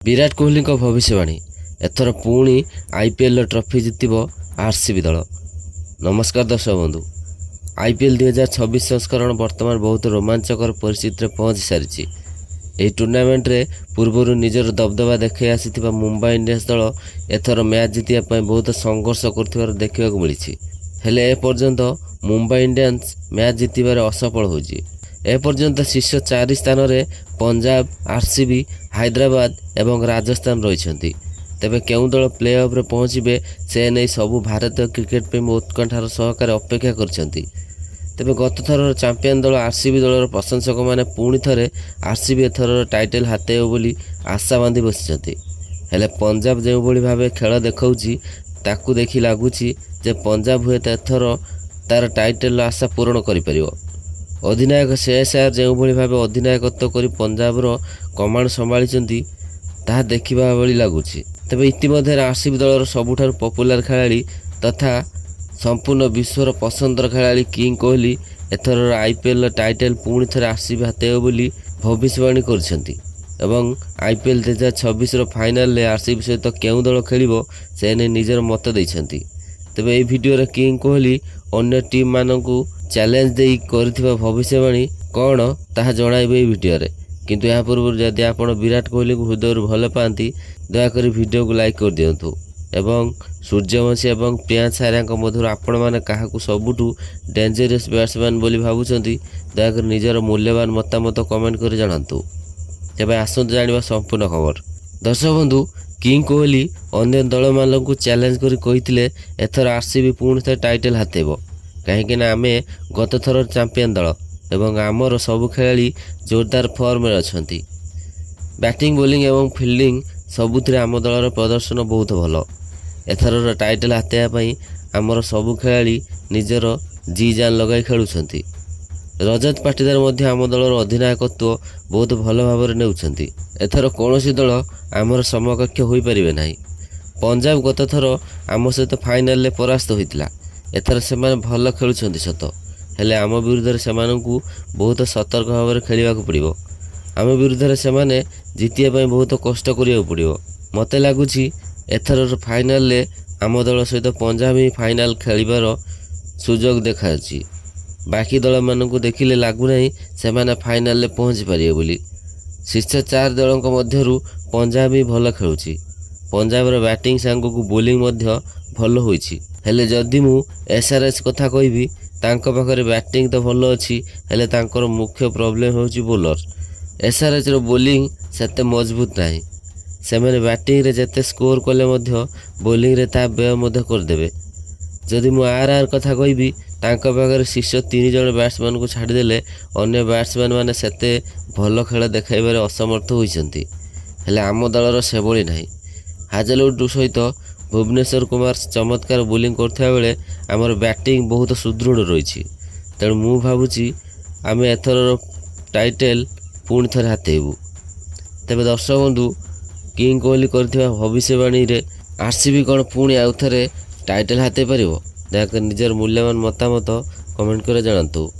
विराट कोहली भविष्यवाणी एथर पुणी IPL trophy जितब RCB दल। नमस्कार दर्शक बंधु, आईपीएल 2026 संस्करण वर्तमान बहुत रोमांचकर परिस्थिति पहुंची सारी। यह टूर्नामेंट रे पूर्वर निजर दबदबा देखा आसी मुंबई इंडियंस दल एथर मैच जितने बहुत संघर्ष कर देखा मिली। हेले एपर्यंत मुंबई इंडियंस मैच जितबार असफल होची। एपर्यंत शीर्ष 4 स्थान में पंजाब, आरसीबी, हैदराबाद एवं राजस्थान रही। तेबे केउं दल प्ले ऑफ रे पहुँचे से नहीं सबू भारतीय क्रिकेट प्रेमी उत्कंठार सहकार अपेक्षा करछंती। तेबे गत थर चैंपियन दल आरसीबी दलर प्रशंसक माने पुणी थरे आरसीबी एथर टाइटल हातेब बोली आशा बांधी बसिछंती। हेले पंजाब जो भली भावे खेल देखाउछि ताकू देखि लागुछि जे पंजाब हुए एथर तार टाइटल आशा पूरण करि परिबो। अधिनायक सीएसआर जो भली भावे अधिनायकत्व करी पंजाबर कमांड संभाली ताहा देखिबा भली लागुछि। तेबे इतिमध्ये आरसीबी दलर सबुठार पपुलार खेलाड़ी तथा संपूर्ण विश्वर पसंदर खेलाड़ी किंग कोहली एथर आईपीएल टाइटल पुणी थे आरसीबी हातेब बोली भविष्यवाणी करछंती। एवं आईपीएल 2026 फाइनल रे आरसीबी सहित केउं दल खेलिबो से ने निजर मत दैछंती। तेबे एई वीडियो रे किंग कोहली अन्य टीम मानकू चैलेंज देई करथिबा भविष्यवाणी कौन ताहा जणाइबे एई वीडियो रे। किंतु या पूर्व जदि आप विराट कोहली को हृदय भल पाती दयाकोरी वीडियो को लाइक कर दिंतु। एवं सूर्यवंशी एवं प्रियांश आर्या मध्य आपण मैंने क्या सबुठू डेंजरियस बैट्समैन बोली भावुंट दयाकोरी निजर मूल्यवान मतामत कमेंट कर जनातु। तेज आसतु जाना संपूर्ण खबर। दर्शक बंधु, किंग कोहली अन्य दल मान चैलेंज कर एथर आरसीबी पुणी थे टाइटल हातेब कहीं आम गत थर चैंपियन दल एवं आमर सबु खेलाड़ी जोरदार फॉर्म में अच्छा। बैटिंग, बोलिंग एवं फील्डिंग सबुथिरे आम दलर प्रदर्शन बहुत भल। एथर टाइटल हातेबाई आमर सबु खेलाड़ी निजर जी जान लगाई खेलुछंती। रजत पाटीदार मध्य आम दलर अधिनायकत्व बहुत भल भाव नेउछंती। एथर कौनसी दल आमर समकक्ष हो पारिबे नाही। पंजाब गत थर आम सहित फाइनल रे परास्त होइतिला। एथर से भल खेलुछंती सत, हेले आम विरुद्ध से बहुत सतर्क भाव खेलवाक पड़ो। आम विरुद्ध से जितिया बहुत कष्ट करिया पड़ो। मते लगुच एथर फाइनल रे आम दल सहित पंजाब ही फाइनल खेलिबार सुजोग देखा। बाकी दल मानू देखिले लगुना से फाइनल रे पहुँची पारे बोली। शीर्ष 4 दल मध्यरु पंजाब ही भल खेलुछि। पंजाबर बैटिंग सांगकू बोलिंग भल होइछि। हेले जदि मु एसआरएच कथा कहबी तांको पाखरे बैटिंग तो भल अच्छी, हेले तांकर मुख्य प्रॉब्लम होची बोलर। एसआरएच रो बोलिंग सेते मजबूत नाही। सेमाने बैटिंग रे जेते स्कोर कले मध्य बोलिंग रे ता व्यय मध्य कर देबे। जदि मु आरआर कथा कहबी तांको पाखरे शीर्ष 3 जण बैट्समैन को छाड़ी देले अन्य बैट्समैन माने सेते भल खेल देखाइबारे असमर्थ होइछंती। हेले आम दलर सेभली नाही। हाजलवुड सहित भुवनेश्वर कुमार चमत्कार बोलिंग करथिबा बेले आमर बैटिंग बहुत सुदृढ़ रही। तेणु मु भावुची आम एथर टाइटल पुणी थे हातेबू। तेबे दर्शक बंधु, किंग कोहली करथिबा भविष्यवाणी रे आरसीबी कौन पुणी आउ थे टाइटल हाते पारिबो? दयाकोरी निजर मूल्यवान मतामत कमेंट कर जणातु।